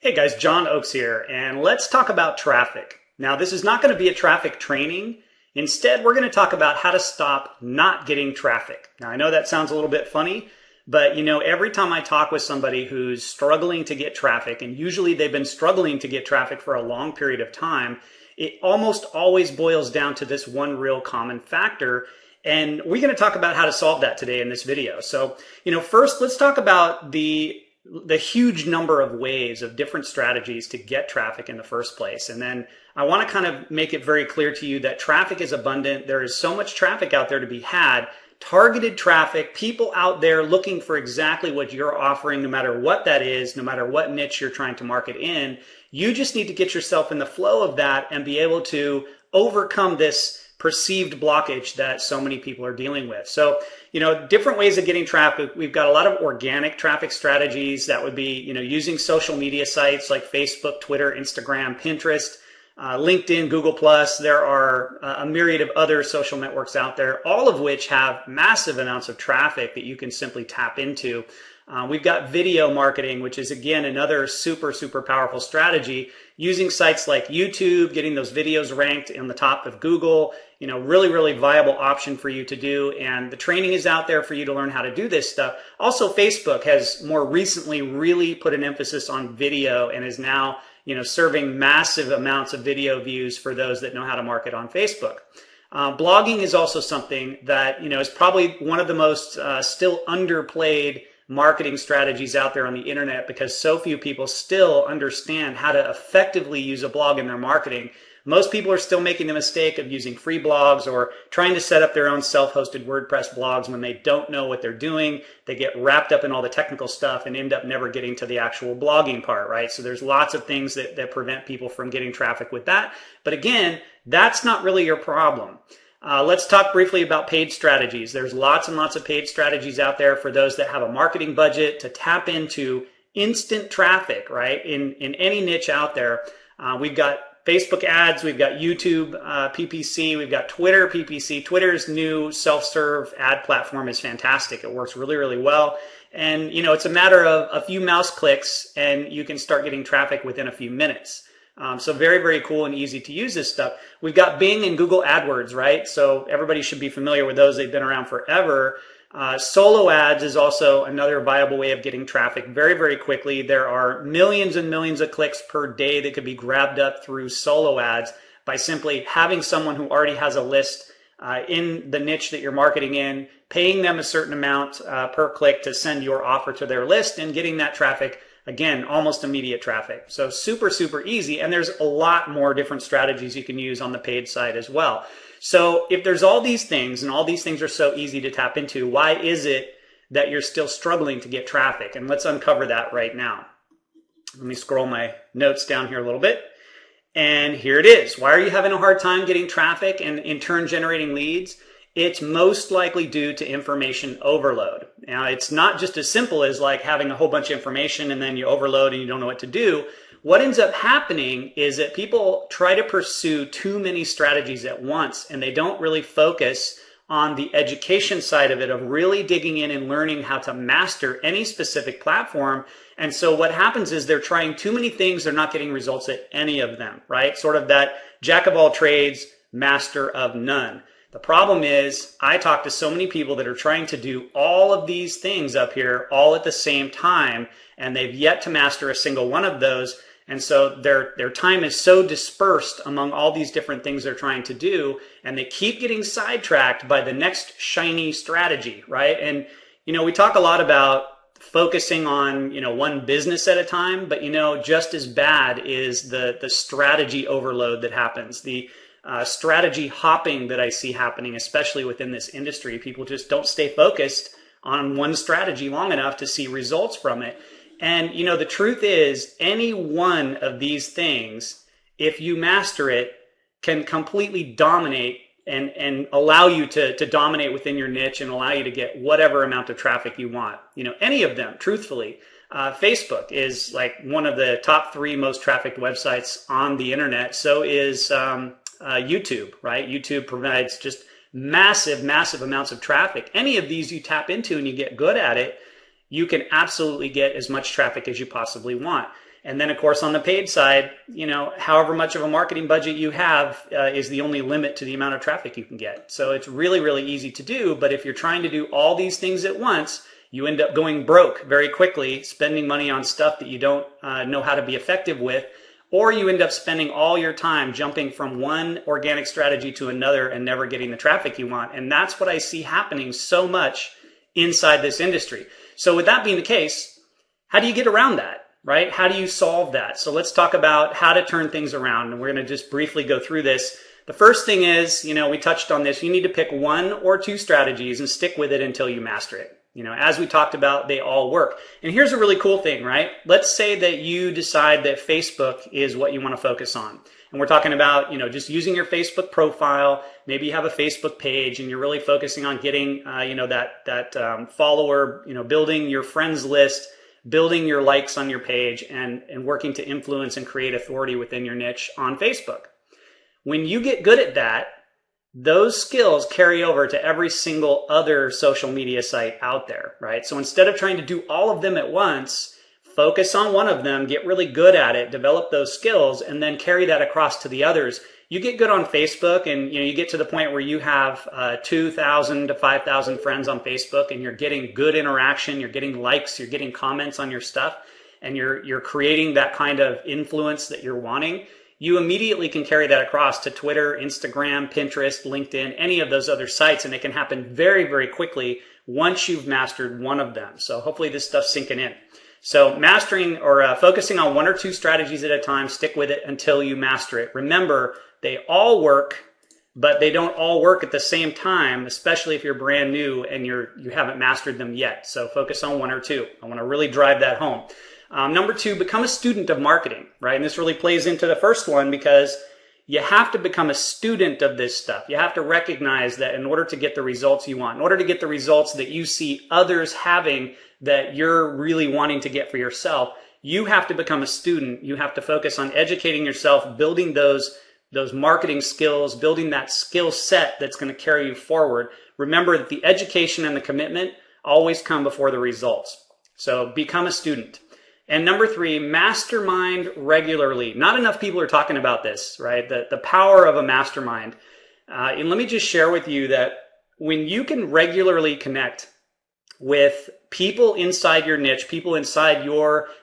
Hey guys, John Oakes here, and let's talk about traffic. Now, this is not going to be a traffic training. Instead, we're going to talk about how to stop not getting traffic. Now, I know that sounds a little bit funny, but every time I talk with somebody who's struggling to get traffic, and usually they've been struggling to get traffic for a long period of time, it almost always boils down to this one real common factor. And we're going to talk about how to solve that today in this video. So, first, let's talk about the huge number of ways of different strategies to get traffic in the first place. And then I want to kind of make it very clear to you that traffic is abundant. There is so much traffic out there to be had, targeted traffic, people out there looking for exactly what you're offering, no matter what that is, no matter what niche you're trying to market in. You just need to get yourself in the flow of that and be able to overcome this perceived blockage that so many people are dealing with. So, different ways of getting traffic. We've got a lot of organic traffic strategies that would be, using social media sites like Facebook, Twitter, Instagram, Pinterest, LinkedIn, Google+. There are a myriad of other social networks out there, all of which have massive amounts of traffic that you can simply tap into. We've got video marketing, which is, again, another super, super powerful strategy, using sites like YouTube, getting those videos ranked in the top of Google, really, really viable option for you to do. And the training is out there for you to learn how to do this stuff. Also, Facebook has more recently really put an emphasis on video and is now, serving massive amounts of video views for those that know how to market on Facebook. Blogging is also something that, is probably one of the most still underplayed marketing strategies out there on the internet, because so few people still understand how to effectively use a blog in their marketing. Most people are still making the mistake of using free blogs or trying to set up their own self-hosted WordPress blogs when they don't know what they're doing. They get wrapped up in all the technical stuff and end up never getting to the actual blogging part, right? So there's lots of things that prevent people from getting traffic with that. But again, that's not really your problem. Let's talk briefly about paid strategies. There's lots and lots of paid strategies out there for those that have a marketing budget to tap into instant traffic, right? In any niche out there. We've got Facebook ads, we've got YouTube PPC, we've got Twitter PPC. Twitter's new self-serve ad platform is fantastic. It works really, really well. And, it's a matter of a few mouse clicks and you can start getting traffic within a few minutes. So very, very cool and easy to use this stuff. We've got Bing and Google AdWords, right? So everybody should be familiar with those. They've been around forever. Solo ads is also another viable way of getting traffic very, very quickly. There are millions and millions of clicks per day that could be grabbed up through solo ads by simply having someone who already has a list in the niche that you're marketing in, paying them a certain amount per click to send your offer to their list and getting that traffic. Again, almost immediate traffic. So super, super easy. And there's a lot more different strategies you can use on the paid side as well. So if there's all these things and all these things are so easy to tap into, why is it that you're still struggling to get traffic? And let's uncover that right now. Let me scroll my notes down here a little bit. And here it is. Why are you having a hard time getting traffic and in turn generating leads? It's most likely due to information overload. Now, it's not just as simple as like having a whole bunch of information and then you overload and you don't know what to do. What ends up happening is that people try to pursue too many strategies at once and they don't really focus on the education side of it, of really digging in and learning how to master any specific platform. And so what happens is they're trying too many things. They're not getting results at any of them, right? Sort of that jack of all trades, master of none. The problem is I talk to so many people that are trying to do all of these things up here all at the same time, and they've yet to master a single one of those. And so their time is so dispersed among all these different things they're trying to do, and they keep getting sidetracked by the next shiny strategy, right? And, we talk a lot about focusing on, one business at a time, but, just as bad is the strategy overload that happens. The strategy hopping that I see happening, especially within this industry. People just don't stay focused on one strategy long enough to see results from it. And, the truth is any one of these things, if you master it, can completely dominate and allow you to dominate within your niche and allow you to get whatever amount of traffic you want. Any of them, truthfully. Facebook is like one of the top 3 most trafficked websites on the internet. So is YouTube, right? YouTube provides just massive, massive amounts of traffic. Any of these you tap into and you get good at it, you can absolutely get as much traffic as you possibly want. And then, of course, on the paid side, however much of a marketing budget you have is the only limit to the amount of traffic you can get. So it's really, really easy to do. But if you're trying to do all these things at once, you end up going broke very quickly, spending money on stuff that you don't know how to be effective with, or you end up spending all your time jumping from one organic strategy to another and never getting the traffic you want. And that's what I see happening so much inside this industry. So with that being the case, how do you get around that? Right? How do you solve that? So let's talk about how to turn things around. And we're going to just briefly go through this. The first thing is, we touched on this. You need to pick one or two strategies and stick with it until you master it. As we talked about, they all work. And here's a really cool thing, right? Let's say that you decide that Facebook is what you want to focus on. And we're talking about, just using your Facebook profile. Maybe you have a Facebook page and you're really focusing on getting, that follower, building your friends list, building your likes on your page, and working to influence and create authority within your niche on Facebook. When you get good at that, those skills carry over to every single other social media site out there, right? So instead of trying to do all of them at once, focus on one of them, get really good at it, develop those skills, and then carry that across to the others. You get good on Facebook and you get to the point where you have 2,000 to 5,000 friends on Facebook and you're getting good interaction, you're getting likes, you're getting comments on your stuff, and you're creating that kind of influence that you're wanting. You immediately can carry that across to Twitter, Instagram, Pinterest, LinkedIn, any of those other sites, and it can happen very, very quickly once you've mastered one of them. So hopefully this stuff's sinking in. So mastering or focusing on one or two strategies at a time, stick with it until you master it. Remember, they all work, but they don't all work at the same time, especially if you're brand new and you haven't mastered them yet. So focus on one or two. I want to really drive that home. Number two, become a student of marketing, right? And this really plays into the first one because you have to become a student of this stuff. You have to recognize that in order to get the results you want, in order to get the results that you see others having that you're really wanting to get for yourself, you have to become a student. You have to focus on educating yourself, building those marketing skills, building that skill set that's going to carry you forward. Remember that the education and the commitment always come before the results. So become a student. And number three, mastermind regularly. Not enough people are talking about this, right? The power of a mastermind. And let me just share with you that when you can regularly connect with people inside your niche, people inside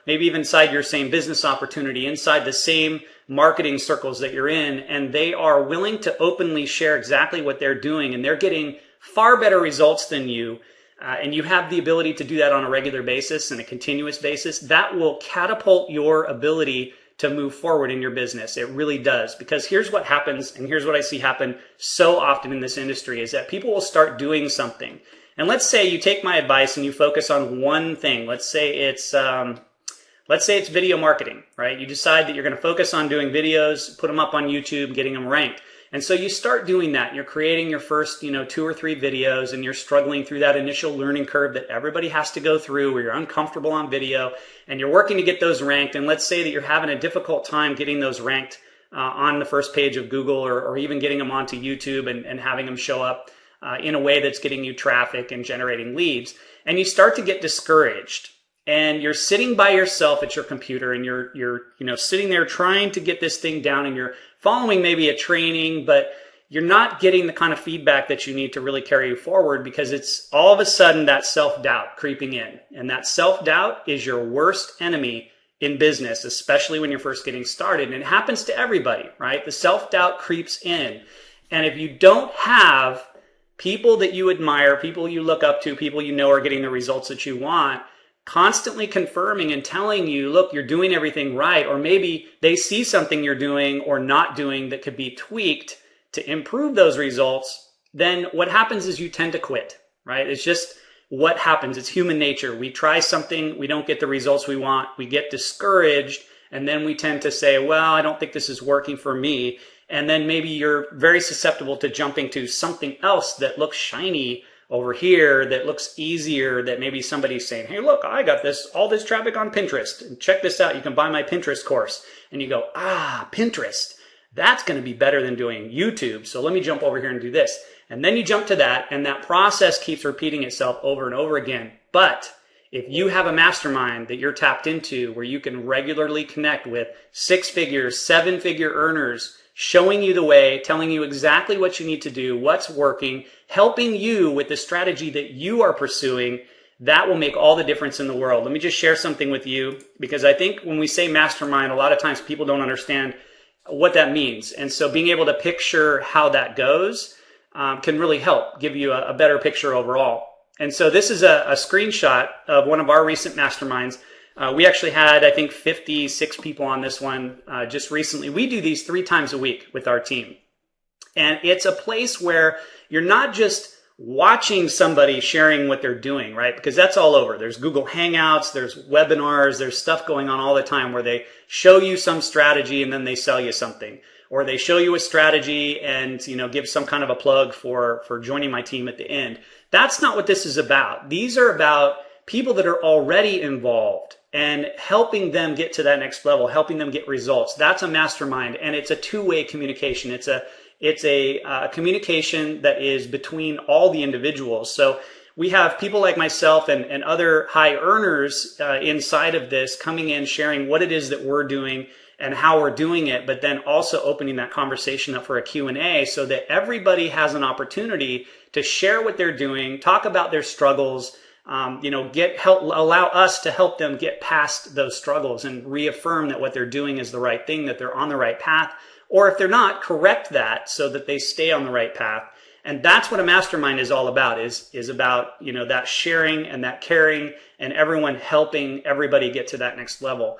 maybe even inside your same business opportunity, inside the same marketing circles that you're in, and they are willing to openly share exactly what they're doing, and they're getting far better results than you, and you have the ability to do that on a regular basis and a continuous basis, that will catapult your ability to move forward in your business. It really does. Because here's what happens, and here's what I see happen so often in this industry, is that people will start doing something. And let's say you take my advice and you focus on one thing. Let's say it's video marketing, right? You decide that you're going to focus on doing videos, put them up on YouTube, getting them ranked. And so you start doing that. You're creating your first, 2 or 3 videos, and you're struggling through that initial learning curve that everybody has to go through, where you're uncomfortable on video, and you're working to get those ranked. And let's say that you're having a difficult time getting those ranked on the first page of Google, or even getting them onto YouTube and having them show up in a way that's getting you traffic and generating leads. And you start to get discouraged. And you're sitting by yourself at your computer, and you're sitting there trying to get this thing down, and you're following maybe a training, but you're not getting the kind of feedback that you need to really carry you forward, because it's all of a sudden that self-doubt creeping in. And that self-doubt is your worst enemy in business, especially when you're first getting started. And it happens to everybody, right? The self-doubt creeps in. And if you don't have people that you admire, people you look up to, people you know are getting the results that you want, constantly confirming and telling you, look, you're doing everything right, or maybe they see something you're doing or not doing that could be tweaked to improve those results, then what happens is you tend to quit, right? It's just what happens. It's human nature. We try something, we don't get the results we want, we get discouraged, and then we tend to say, well, I don't think this is working for me. And then maybe you're very susceptible to jumping to something else that looks shiny over here, that looks easier, that maybe somebody's saying, hey, look, I got all this traffic on Pinterest, and check this out, you can buy my Pinterest course. And you go, Pinterest, that's going to be better than doing YouTube, so let me jump over here and do this. And then you jump to that, and that process keeps repeating itself over and over again. But If you have a mastermind that you're tapped into where you can regularly connect with 6-figure, 7-figure earners, showing you the way, telling you exactly what you need to do, what's working, helping you with the strategy that you are pursuing, that will make all the difference in the world. Let me just share something with you, because I think when we say mastermind, a lot of times people don't understand what that means. And so being able to picture how that goes can really help give you a better picture overall. And so this is a screenshot of one of our recent masterminds. We actually had, I think, 56 people on this one just recently. We do these 3 times a week with our team. And it's a place where you're not just watching somebody sharing what they're doing, right? Because that's all over. There's Google Hangouts, there's webinars, there's stuff going on all the time where they show you some strategy and then they sell you something. Or they show you a strategy and, you know, give some kind of a plug for joining my team at the end. That's not what this is about. These are about people that are already involved and helping them get to that next level, helping them get results. That's a mastermind, and it's a two-way communication. It's a communication that is between all the individuals. So we have people like myself and other high earners inside of this coming in, sharing what it is that we're doing and how we're doing it, but then also opening that conversation up for a Q&A so that everybody has an opportunity to share what they're doing, talk about their struggles, allow us to help them get past those struggles and reaffirm that what they're doing is the right thing, that they're on the right path, or if they're not, correct that so that they stay on the right path. And that's what a mastermind is all about, is about, that sharing and that caring and everyone helping everybody get to that next level.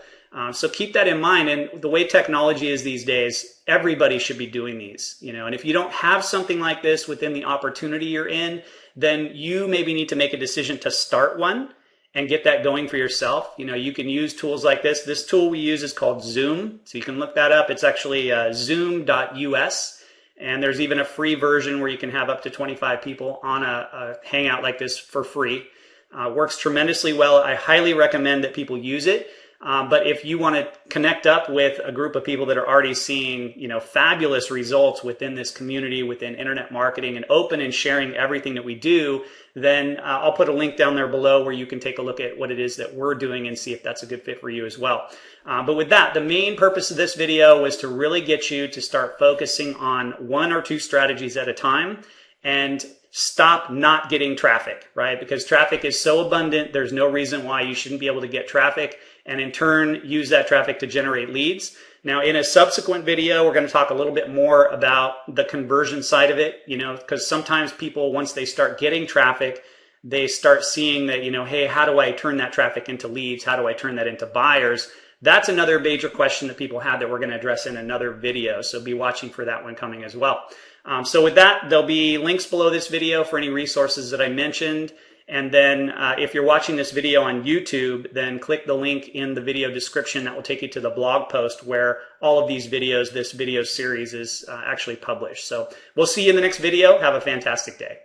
So keep that in mind. And the way technology is these days, everybody should be doing these, and if you don't have something like this within the opportunity you're in, then you maybe need to make a decision to start one and get that going for yourself. You can use tools like this. This tool we use is called Zoom. So you can look that up. It's actually zoom.us. And there's even a free version where you can have up to 25 people on a hangout like this for free. Works tremendously well. I highly recommend that people use it. But if you want to connect up with a group of people that are already seeing, fabulous results within this community, within internet marketing, and open and sharing everything that we do, then I'll put a link down there below where you can take a look at what it is that we're doing and see if that's a good fit for you as well. But with that, the main purpose of this video was to really get you to start focusing on 1 or 2 strategies at a time and stop not getting traffic, right? Because traffic is so abundant, there's no reason why you shouldn't be able to get traffic and in turn use that traffic to generate leads. Now, in a subsequent video, we're going to talk a little bit more about the conversion side of it, because sometimes people, once they start getting traffic, they start seeing that, hey, how do I turn that traffic into leads? How do I turn that into buyers? That's another major question that people have that we're going to address in another video. So be watching for that one coming as well. So with that, there'll be links below this video for any resources that I mentioned. And then if you're watching this video on YouTube, then click the link in the video description that will take you to the blog post where all of these videos, this video series is actually published. So we'll see you in the next video. Have a fantastic day.